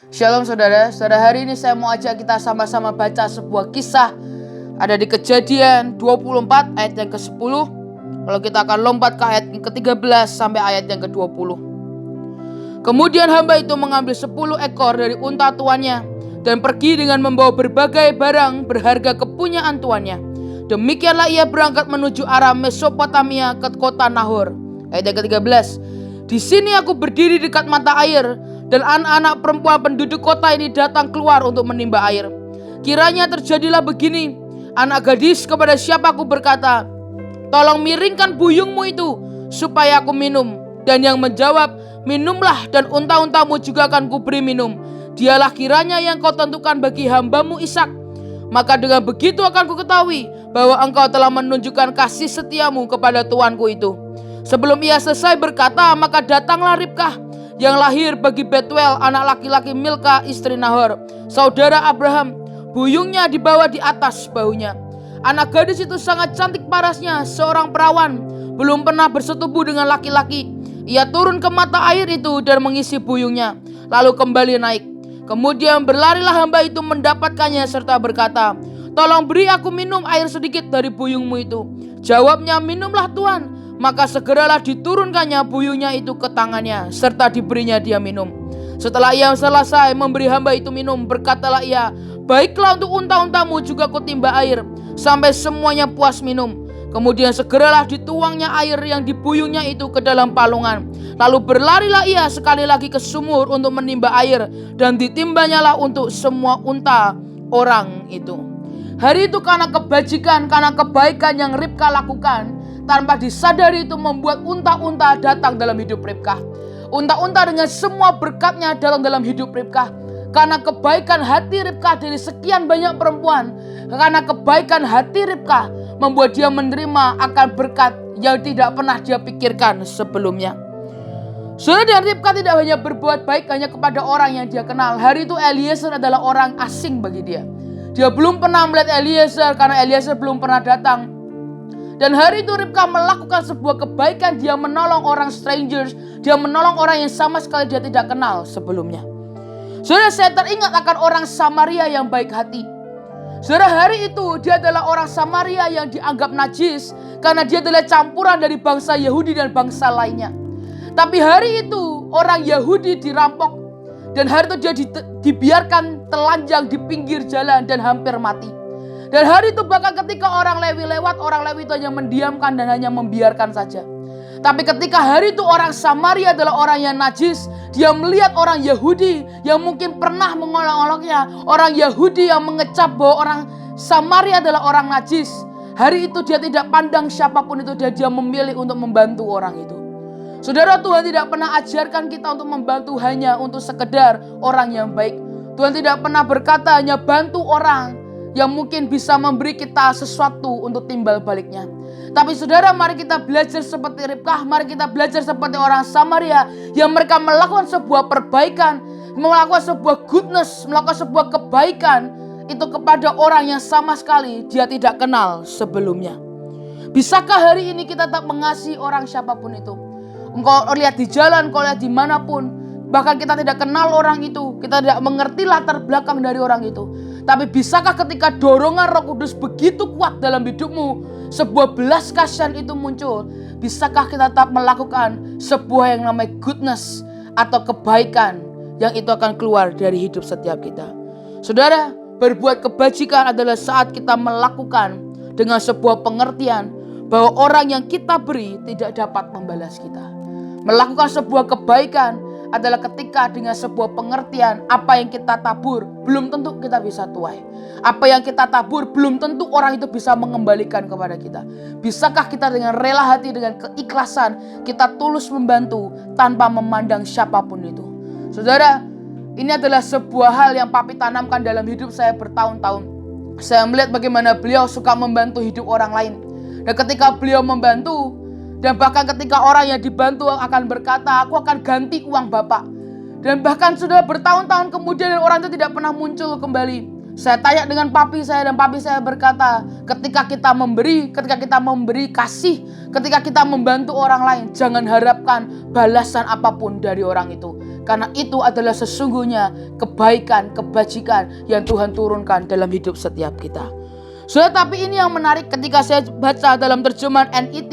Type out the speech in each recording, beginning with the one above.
Shalom saudara, hari ini saya mau ajak kita sama-sama baca sebuah kisah. Ada di Kejadian 24 ayat yang ke-10. Lalu kita akan lompat ke ayat yang ke-13 sampai ayat yang ke-20. Kemudian hamba itu mengambil 10 ekor dari unta tuannya dan pergi dengan membawa berbagai barang berharga kepunyaan tuannya. Demikianlah ia berangkat menuju arah Mesopotamia ke kota Nahor. Ayat yang ke-13. Di sini aku berdiri dekat mata air, dan anak-anak perempuan penduduk kota ini datang keluar untuk menimba air. Kiranya terjadilah begini, anak gadis kepada siapa aku berkata, tolong miringkan buyungmu itu supaya aku minum. Dan yang menjawab, minumlah dan unta-untamu juga akan kuberi minum. Dialah kiranya yang kau tentukan bagi hambamu Ishak. Maka dengan begitu akan ku ketahui bahwa engkau telah menunjukkan kasih setiamu kepada tuanku itu. Sebelum ia selesai berkata, maka datanglah Ribkah yang lahir bagi Betuel, anak laki-laki Milka istri Nahor, saudara Abraham. Buyungnya dibawa di atas bahunya. Anak gadis itu sangat cantik parasnya, seorang perawan, belum pernah bersetubuh dengan laki-laki. Ia turun ke mata air itu dan mengisi buyungnya, lalu kembali naik. Kemudian berlarilah hamba itu mendapatkannya serta berkata, tolong beri aku minum air sedikit dari buyungmu itu. Jawabnya, minumlah Tuan. Maka segeralah diturunkannya buyungnya itu ke tangannya, serta diberinya dia minum. Setelah ia selesai memberi hamba itu minum, berkatalah ia, baiklah, untuk unta-untamu juga kutimba air, sampai semuanya puas minum. Kemudian segeralah dituangnya air yang di buyungnya itu ke dalam palungan. Lalu berlarilah ia sekali lagi ke sumur untuk menimba air, dan ditimbanyalah untuk semua unta orang itu. Hari itu karena kebajikan, karena kebaikan yang Ribkah lakukan, tanpa disadari itu membuat unta-unta datang dalam hidup Ribkah. Unta-unta dengan semua berkatnya datang dalam hidup Ribkah. Karena kebaikan hati Ribkah dari sekian banyak perempuan, karena kebaikan hati Ribkah membuat dia menerima akan berkat yang tidak pernah dia pikirkan sebelumnya. Saudara, dan Ribkah tidak hanya berbuat baik hanya kepada orang yang dia kenal. Hari itu Eliezer adalah orang asing bagi dia. Dia belum pernah melihat Eliezer karena Eliezer belum pernah datang. Dan hari itu Ribkah melakukan sebuah kebaikan. Dia menolong orang strangers. Dia menolong orang yang sama sekali dia tidak kenal sebelumnya. Saudara, saya teringat akan orang Samaria yang baik hati. Saudara, hari itu dia adalah orang Samaria yang dianggap najis karena dia adalah campuran dari bangsa Yahudi dan bangsa lainnya. Tapi hari itu orang Yahudi dirampok. Dan hari itu dia dibiarkan telanjang di pinggir jalan dan hampir mati. Dan hari itu bahkan ketika orang Lewi lewat, orang Lewi itu hanya mendiamkan dan hanya membiarkan saja. Tapi ketika hari itu orang Samaria adalah orang yang najis, dia melihat orang Yahudi yang mungkin pernah mengolok-oloknya, orang Yahudi yang mengecap bahwa orang Samaria adalah orang najis. Hari itu dia tidak pandang siapapun itu, dan dia memilih untuk membantu orang itu. Saudara, Tuhan tidak pernah ajarkan kita untuk membantu hanya untuk sekedar orang yang baik. Tuhan tidak pernah berkata hanya bantu orang yang mungkin bisa memberi kita sesuatu untuk timbal baliknya. Tapi saudara, mari kita belajar seperti Ribkah. Mari kita belajar seperti orang Samaria yang mereka melakukan sebuah perbaikan, melakukan sebuah goodness, melakukan sebuah kebaikan itu kepada orang yang sama sekali dia tidak kenal sebelumnya. Bisakah hari ini kita tak mengasihi orang siapapun itu? Engkau lihat di jalan, engkau lihat dimanapun, bahkan kita tidak kenal orang itu, kita tidak mengerti latar belakang dari orang itu. Tapi bisakah ketika dorongan Roh Kudus begitu kuat dalam hidupmu, sebuah belas kasihan itu muncul, bisakah kita tetap melakukan sebuah yang namanya goodness atau kebaikan yang itu akan keluar dari hidup setiap kita? Saudara, berbuat kebajikan adalah saat kita melakukan dengan sebuah pengertian bahwa orang yang kita beri tidak dapat membalas kita. Melakukan sebuah kebaikan adalah ketika dengan sebuah pengertian apa yang kita tabur belum tentu kita bisa tuai. Apa yang kita tabur belum tentu orang itu bisa mengembalikan kepada kita. Bisakah kita dengan rela hati, dengan keikhlasan, kita tulus membantu tanpa memandang siapapun itu? Saudara, ini adalah sebuah hal yang Papi tanamkan dalam hidup saya bertahun-tahun. Saya melihat bagaimana beliau suka membantu hidup orang lain. Dan ketika beliau membantu, dan bahkan ketika orang yang dibantu akan berkata, aku akan ganti uang Bapak. Dan bahkan sudah bertahun-tahun kemudian orang itu tidak pernah muncul kembali. Saya tanya dengan papi saya, dan papi saya berkata, ketika kita memberi kasih, ketika kita membantu orang lain, jangan harapkan balasan apapun dari orang itu. Karena itu adalah sesungguhnya kebaikan, kebajikan yang Tuhan turunkan dalam hidup setiap kita. Saudara, tapi ini yang menarik ketika saya baca dalam terjemahan NET.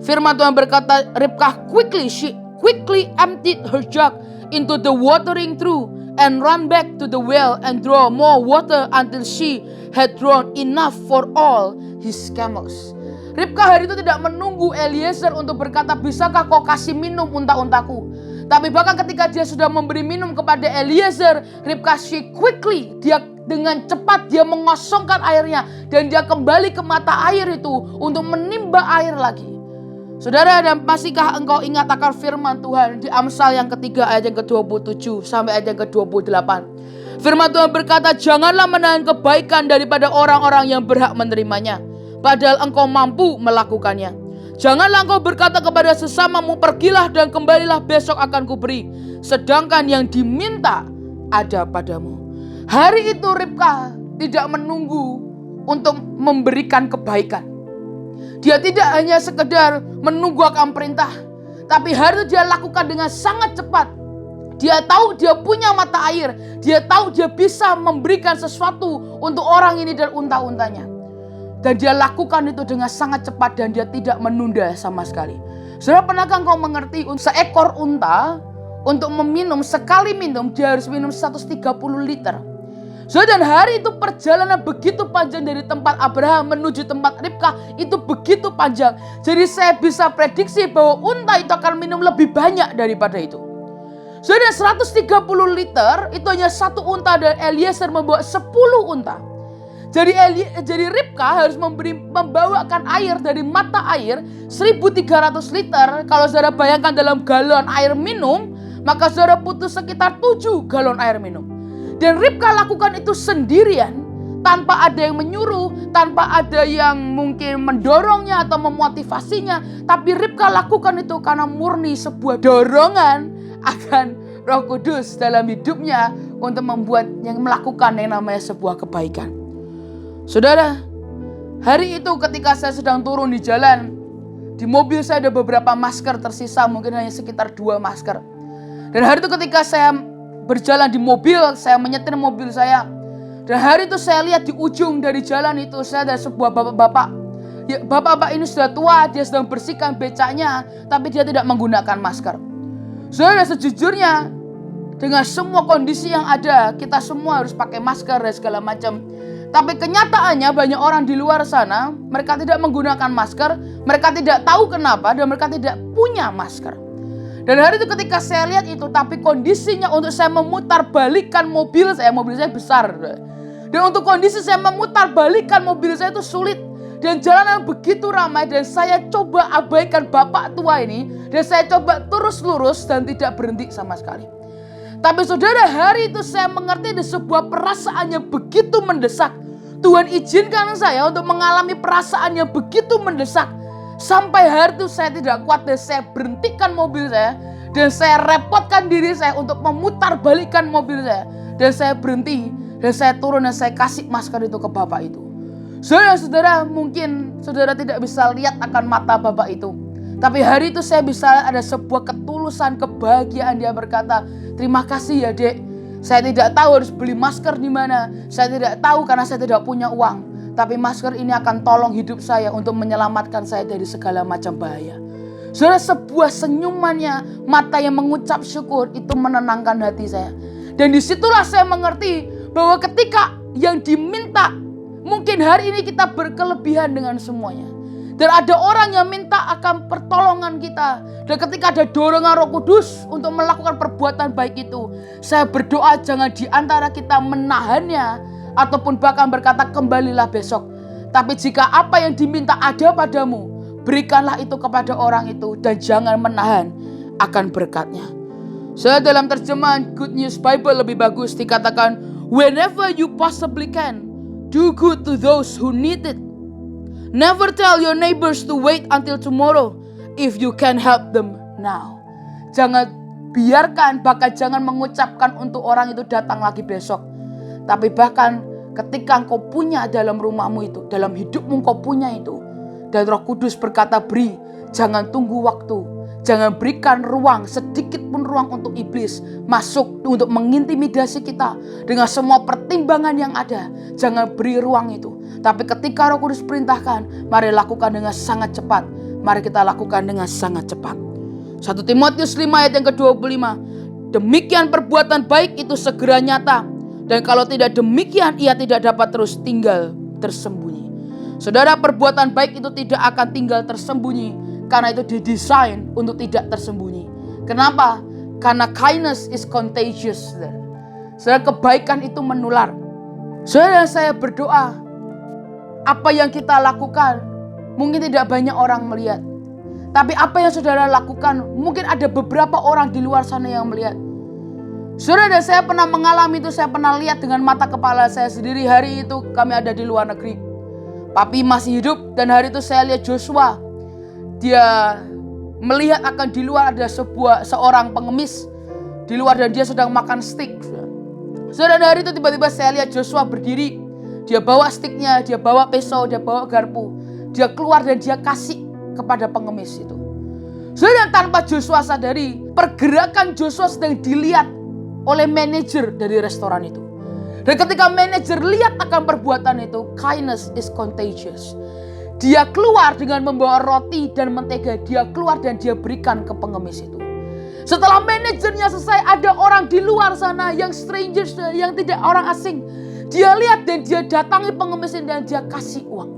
Firman Tuhan berkata, Ribkah she quickly emptied her jug into the watering trough and ran back to the well and draw more water until she had drawn enough for all his camels. Ribkah hari itu tidak menunggu Eliezer untuk berkata, bisakah kau kasih minum unta-untaku? Tapi bahkan ketika dia sudah memberi minum kepada Eliezer, Ribkah dengan cepat dia mengosongkan airnya dan dia kembali ke mata air itu untuk menimba air lagi. Saudara, dan masihkah engkau ingat akan firman Tuhan di Amsal yang ketiga ayat yang ke-27 sampai ayat yang ke-28. Firman Tuhan berkata, janganlah menahan kebaikan daripada orang-orang yang berhak menerimanya, padahal engkau mampu melakukannya. Janganlah engkau berkata kepada sesamamu, pergilah dan kembalilah, besok akan kuberi, sedangkan yang diminta ada padamu. Hari itu Ribkah tidak menunggu untuk memberikan kebaikan. Dia tidak hanya sekedar menunggu akan perintah, tapi hari itu dia lakukan dengan sangat cepat. Dia tahu dia punya mata air, dia tahu dia bisa memberikan sesuatu untuk orang ini dan unta-untanya. Dan dia lakukan itu dengan sangat cepat dan dia tidak menunda sama sekali. Saudara, pernahkah engkau mengerti seekor unta untuk sekali minum dia harus minum 130 liter. Saudara, dan hari itu perjalanan begitu panjang dari tempat Abraham menuju tempat Ribkah itu begitu panjang. Jadi saya bisa prediksi bahwa unta itu akan minum lebih banyak daripada itu. Saudara, 130 liter itu hanya satu unta dan Eliezer membawa 10 unta. Jadi Ribkah harus membawakan air dari mata air 1.300 liter. Kalau saudara bayangkan dalam galon air minum, maka saudara butuh sekitar 7 galon air minum. Dan Ribkah lakukan itu sendirian, tanpa ada yang menyuruh, tanpa ada yang mungkin mendorongnya atau memotivasinya. Tapi Ribkah lakukan itu karena murni sebuah dorongan akan Roh Kudus dalam hidupnya untuk melakukan yang namanya sebuah kebaikan. Saudara, hari itu ketika saya sedang turun di jalan, di mobil saya ada beberapa masker tersisa, mungkin hanya sekitar 2 masker. Dan hari itu ketika saya berjalan di mobil, saya menyetir mobil saya. Dan hari itu saya lihat di ujung dari jalan itu, saya ada sebuah bapak-bapak. Ya, bapak-bapak ini sudah tua, dia sedang bersihkan becaknya, tapi dia tidak menggunakan masker. Saudara, sejujurnya dengan semua kondisi yang ada, kita semua harus pakai masker dan segala macam. Tapi kenyataannya banyak orang di luar sana, mereka tidak menggunakan masker, mereka tidak tahu kenapa, dan mereka tidak punya masker. Dan hari itu ketika saya lihat itu, tapi kondisinya untuk saya memutar balikan mobil saya besar. Dan untuk kondisi saya memutar balikan mobil saya itu sulit. Dan jalanan begitu ramai dan saya coba abaikan bapak tua ini. Dan saya coba terus lurus dan tidak berhenti sama sekali. Tapi saudara, hari itu saya mengerti ada sebuah perasaan yang begitu mendesak. Tuhan izinkan saya untuk mengalami perasaan yang begitu mendesak. Sampai hari itu saya tidak kuat dan saya berhentikan mobil saya. Dan saya repotkan diri saya untuk memutar balikan mobil saya. Dan saya berhenti. Dan saya turun dan saya kasih masker itu ke bapak itu. Saudara-saudara, mungkin saudara tidak bisa lihat akan mata bapak itu. Tapi hari itu saya bisa ada sebuah ketulusan, kebahagiaan. Dia berkata, terima kasih ya dek. Saya tidak tahu harus beli masker di mana. Saya tidak tahu karena saya tidak punya uang. Tapi masker ini akan tolong hidup saya untuk menyelamatkan saya dari segala macam bahaya. Saudara, sebuah senyumannya, mata yang mengucap syukur itu menenangkan hati saya. Dan disitulah saya mengerti bahwa ketika yang diminta, mungkin hari ini kita berkelebihan dengan semuanya. Dan ada orang yang minta akan pertolongan kita. Dan ketika ada dorongan Roh Kudus untuk melakukan perbuatan baik itu, saya berdoa jangan di antara kita menahannya ataupun bahkan berkata kembalilah besok. Tapi jika apa yang diminta ada padamu, berikanlah itu kepada orang itu dan jangan menahan akan berkatnya. Saya dalam terjemahan Good News Bible lebih bagus dikatakan, whenever you possibly can, do good to those who need it. Never tell your neighbors to wait until tomorrow if you can help them now. Jangan biarkan, bahkan jangan mengucapkan untuk orang itu datang lagi besok. Tapi bahkan ketika engkau punya dalam rumahmu itu, dalam hidupmu engkau punya itu, dan Roh Kudus berkata beri, jangan tunggu waktu, Jangan berikan ruang, sedikit pun ruang untuk iblis masuk untuk mengintimidasi kita dengan semua pertimbangan yang ada. Jangan beri ruang itu. Tapi ketika Roh Kudus perintahkan, mari lakukan dengan sangat cepat. Mari kita lakukan dengan sangat cepat. 1 Timotius 5 ayat yang ke-25. Demikian perbuatan baik itu segera nyata. Dan kalau tidak demikian, ia tidak dapat terus tinggal tersembunyi. Saudara, perbuatan baik itu tidak akan tinggal tersembunyi. Karena itu didesain untuk tidak tersembunyi. Kenapa? Karena kindness is contagious. Saudara, kebaikan itu menular. Saudara, saya berdoa, apa yang kita lakukan mungkin tidak banyak orang melihat. Tapi apa yang saudara lakukan, mungkin ada beberapa orang di luar sana yang melihat. Saudara, dan saya pernah mengalami itu, saya pernah lihat dengan mata kepala saya sendiri. Hari itu kami ada di luar negeri. Papi masih hidup dan hari itu saya lihat Joshua. Dia melihat akan di luar ada seorang pengemis di luar dan dia sedang makan steak. Saudara, hari itu tiba-tiba saya lihat Joshua berdiri. Dia bawa steaknya, dia bawa pisau, dia bawa garpu. Dia keluar dan dia kasih kepada pengemis itu. Saudara, tanpa Joshua sadari, pergerakan Joshua sedang dilihat oleh manajer dari restoran itu. Dan ketika manajer lihat akan perbuatan itu, kindness is contagious. Dia keluar dengan membawa roti dan mentega. Dia keluar dan dia berikan ke pengemis itu. Setelah manajernya selesai, ada orang di luar sana yang strangers, yang tidak orang asing. Dia lihat dan dia datangi pengemis ini dan dia kasih uang.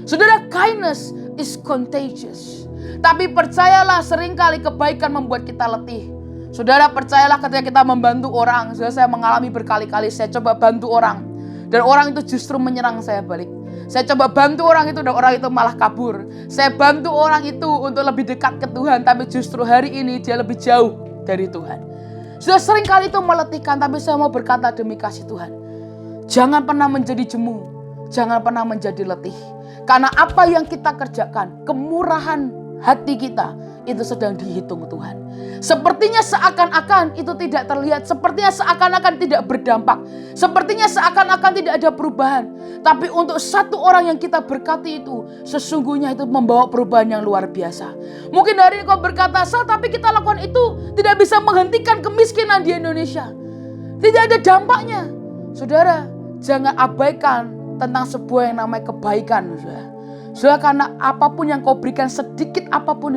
Saudara, kindness is contagious. Tapi percayalah, seringkali kebaikan membuat kita letih. Saudara, percayalah ketika kita membantu orang. Saya mengalami berkali-kali, saya coba bantu orang. Dan orang itu justru menyerang saya balik. Saya coba bantu orang itu dan orang itu malah kabur. Saya bantu orang itu untuk lebih dekat ke Tuhan. Tapi justru hari ini dia lebih jauh dari Tuhan. Sudah sering kali itu meletihkan. Tapi saya mau berkata demi kasih Tuhan, jangan pernah menjadi jemu. Jangan pernah menjadi letih. Karena apa yang kita kerjakan, kemurahan hati kita, itu sedang dihitung Tuhan. Sepertinya seakan-akan itu tidak terlihat. Sepertinya seakan-akan tidak berdampak. Sepertinya seakan-akan tidak ada perubahan. Tapi untuk satu orang yang kita berkati itu, sesungguhnya itu membawa perubahan yang luar biasa. Mungkin hari ini kau berkata, Sal, tapi kita lakukan itu tidak bisa menghentikan kemiskinan di Indonesia. Tidak ada dampaknya. Saudara, jangan abaikan tentang sebuah yang namanya kebaikan. Saudara, karena apapun yang kau berikan, sedikit apapun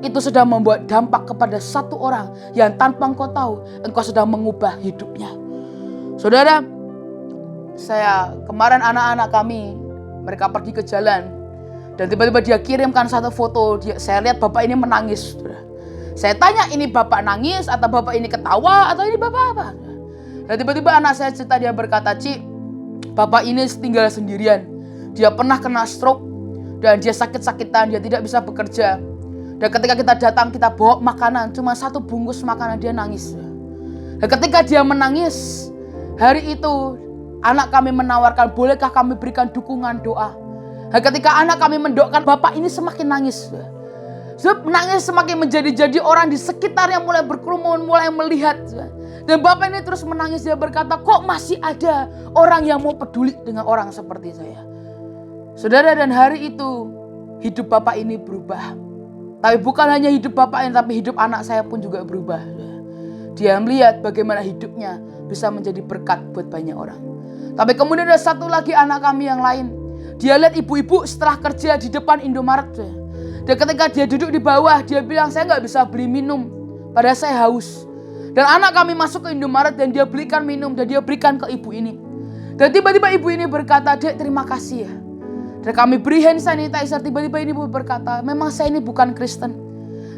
itu sedang membuat dampak kepada satu orang yang tanpa engkau tahu, engkau sedang mengubah hidupnya. Saudara, saya kemarin anak-anak kami, mereka pergi ke jalan. Dan tiba-tiba dia kirimkan satu foto. Saya lihat bapak ini menangis. Saudara. Saya tanya, ini bapak nangis atau bapak ini ketawa atau ini bapak apa? Dan tiba-tiba anak saya cerita, dia berkata, Ci, bapak ini tinggal sendirian. Dia pernah kena stroke. Dan dia sakit-sakitan, dia tidak bisa bekerja. Dan ketika kita datang, kita bawa makanan, cuma satu bungkus makanan, dia nangis. Dan ketika dia menangis, hari itu anak kami menawarkan, bolehkah kami berikan dukungan doa. Dan ketika anak kami mendoakan, bapak ini semakin nangis. Nangis semakin menjadi-jadi, orang di sekitarnya mulai berkerumun, mulai melihat. Dan bapak ini terus menangis, dia berkata, kok masih ada orang yang mau peduli dengan orang seperti saya. Saudara, dan hari itu hidup bapak ini berubah. Tapi bukan hanya hidup bapak ini, tapi hidup anak saya pun juga berubah. Dia melihat bagaimana hidupnya bisa menjadi berkat buat banyak orang. Tapi kemudian ada satu lagi anak kami yang lain. Dia lihat ibu-ibu setelah kerja di depan Indomaret. Dan ketika dia duduk di bawah, dia bilang, saya gak bisa beli minum, padahal saya haus. Dan anak kami masuk ke Indomaret dan dia belikan minum dan dia berikan ke ibu ini. Dan tiba-tiba ibu ini berkata, Dek, terima kasih ya. Dan kami beri hand sanitizer. Tiba-tiba ini berkata, memang saya ini bukan Kristen,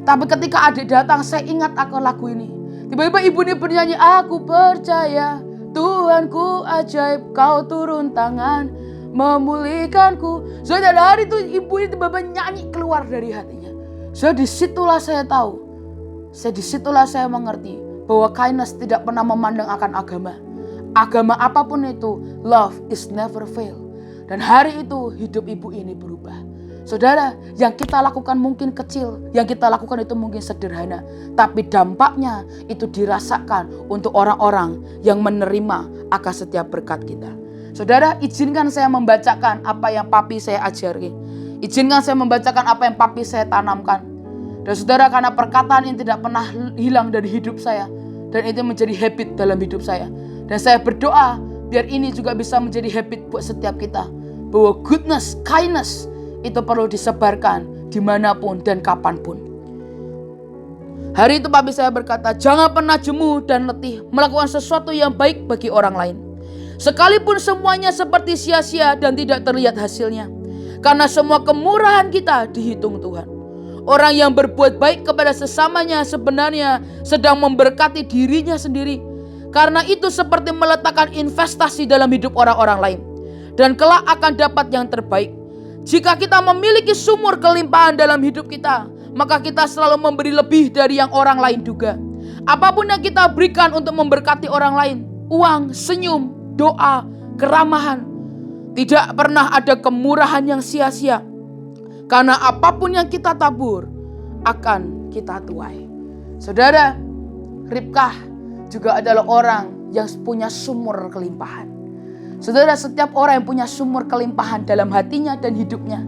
tapi ketika adik datang, saya ingat akan lagu ini. Tiba-tiba ibu ini bernyanyi, aku percaya Tuhanku ajaib, kau turun tangan memulihkanku. So dari hari itu ibu ini tiba-tiba nyanyi keluar dari hatinya. So disitulah saya tahu, disitulah saya mengerti bahwa kindness tidak pernah memandang akan agama. Agama apapun itu, love is never fail. Dan hari itu hidup ibu ini berubah. Saudara, yang kita lakukan mungkin kecil, yang kita lakukan itu mungkin sederhana, tapi dampaknya itu dirasakan untuk orang-orang yang menerima akan setiap berkat kita. Saudara, izinkan saya membacakan apa yang papi saya ajari. Izinkan saya membacakan apa yang papi saya tanamkan. Dan saudara, karena perkataan ini tidak pernah hilang dari hidup saya, dan itu menjadi habit dalam hidup saya. Dan saya berdoa biar ini juga bisa menjadi habit buat setiap kita, bahwa goodness, kindness itu perlu disebarkan dimanapun dan kapanpun. Hari itu papi saya berkata, jangan pernah jemu dan letih melakukan sesuatu yang baik bagi orang lain, sekalipun semuanya seperti sia-sia dan tidak terlihat hasilnya. Karena semua kemurahan kita dihitung Tuhan. Orang yang berbuat baik kepada sesamanya sebenarnya sedang memberkati dirinya sendiri. Karena itu seperti meletakkan investasi dalam hidup orang-orang lain, dan kelak akan dapat yang terbaik. Jika kita memiliki sumur kelimpahan dalam hidup kita, maka kita selalu memberi lebih dari yang orang lain duga. Apapun yang kita berikan untuk memberkati orang lain, uang, senyum, doa, keramahan, tidak pernah ada kemurahan yang sia-sia. Karena apapun yang kita tabur akan kita tuai. Saudara, Ribkah juga adalah orang yang punya sumur kelimpahan. Saudara, setiap orang yang punya sumur kelimpahan dalam hatinya dan hidupnya,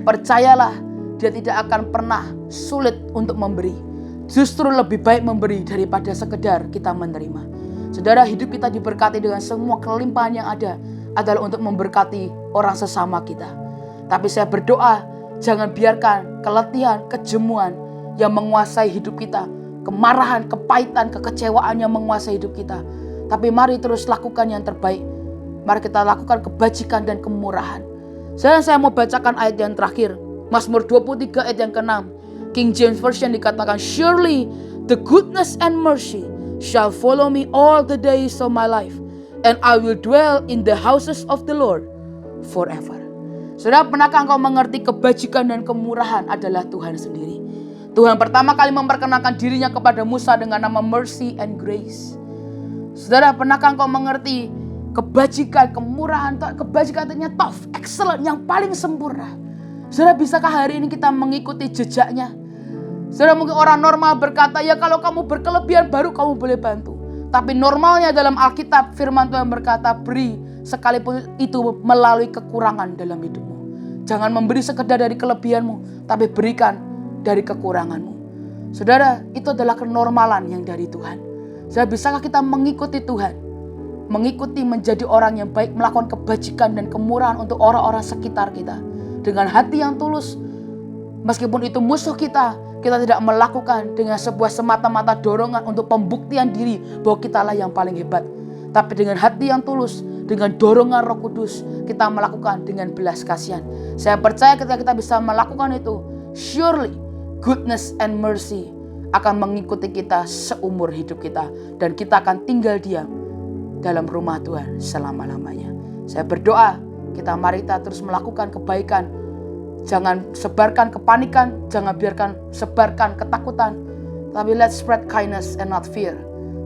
percayalah, dia tidak akan pernah sulit untuk memberi. Justru lebih baik memberi daripada sekedar kita menerima. Saudara, hidup kita diberkati dengan semua kelimpahan yang ada adalah untuk memberkati orang sesama kita. Tapi saya berdoa, jangan biarkan keletihan, kejemuan yang menguasai hidup kita, kemarahan, kepahitan, kekecewaan yang menguasai hidup kita. Tapi mari terus lakukan yang terbaik. Mari kita lakukan kebajikan dan kemurahan. Saya mau bacakan ayat yang terakhir, Mazmur 23 ayat yang ke-6. King James Version dikatakan, surely the goodness and mercy shall follow me all the days of my life, and I will dwell in the houses of the Lord forever. Saudara, pernahkah engkau mengerti kebajikan dan kemurahan adalah Tuhan sendiri? Tuhan pertama kali memperkenalkan dirinya kepada Musa dengan nama mercy and grace. Saudara, pernahkah engkau mengerti kebajikan, kemurahan, kebajikan artinya top, excellent, yang paling sempurna. Saudara, bisakah hari ini kita mengikuti jejaknya? Saudara, mungkin orang normal berkata, ya kalau kamu berkelebihan baru kamu boleh bantu. Tapi normalnya dalam Alkitab, firman Tuhan berkata, beri sekalipun itu melalui kekurangan dalam hidupmu. Jangan memberi sekedar dari kelebihanmu, tapi berikan dari kekuranganmu. Saudara, itu adalah kenormalan yang dari Tuhan. Saudara, bisakah kita mengikuti Tuhan? Mengikuti menjadi orang yang baik, melakukan kebajikan dan kemurahan untuk orang-orang sekitar kita. Dengan hati yang tulus, meskipun itu musuh kita tidak melakukan dengan sebuah semata-mata dorongan untuk pembuktian diri bahwa kitalah yang paling hebat. Tapi dengan hati yang tulus, dengan dorongan Roh Kudus, kita melakukan dengan belas kasihan. Saya percaya ketika kita bisa melakukan itu, surely goodness and mercy akan mengikuti kita seumur hidup kita. Dan kita akan tinggal diam dalam rumah Tuhan selama-lamanya. Saya berdoa, mari kita terus melakukan kebaikan. Jangan sebarkan kepanikan, jangan biarkan sebarkan ketakutan. Tapi let's spread kindness and not fear.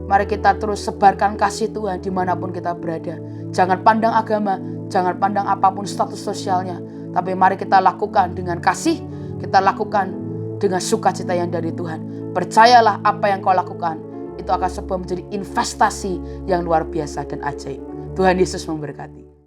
Mari kita terus sebarkan kasih Tuhan dimanapun kita berada. Jangan pandang agama, jangan pandang apapun status sosialnya. Tapi mari kita lakukan dengan kasih, kita lakukan dengan sukacita yang dari Tuhan. Percayalah apa yang kau lakukan, itu akan sebuah menjadi investasi yang luar biasa dan ajaib. Tuhan Yesus memberkati.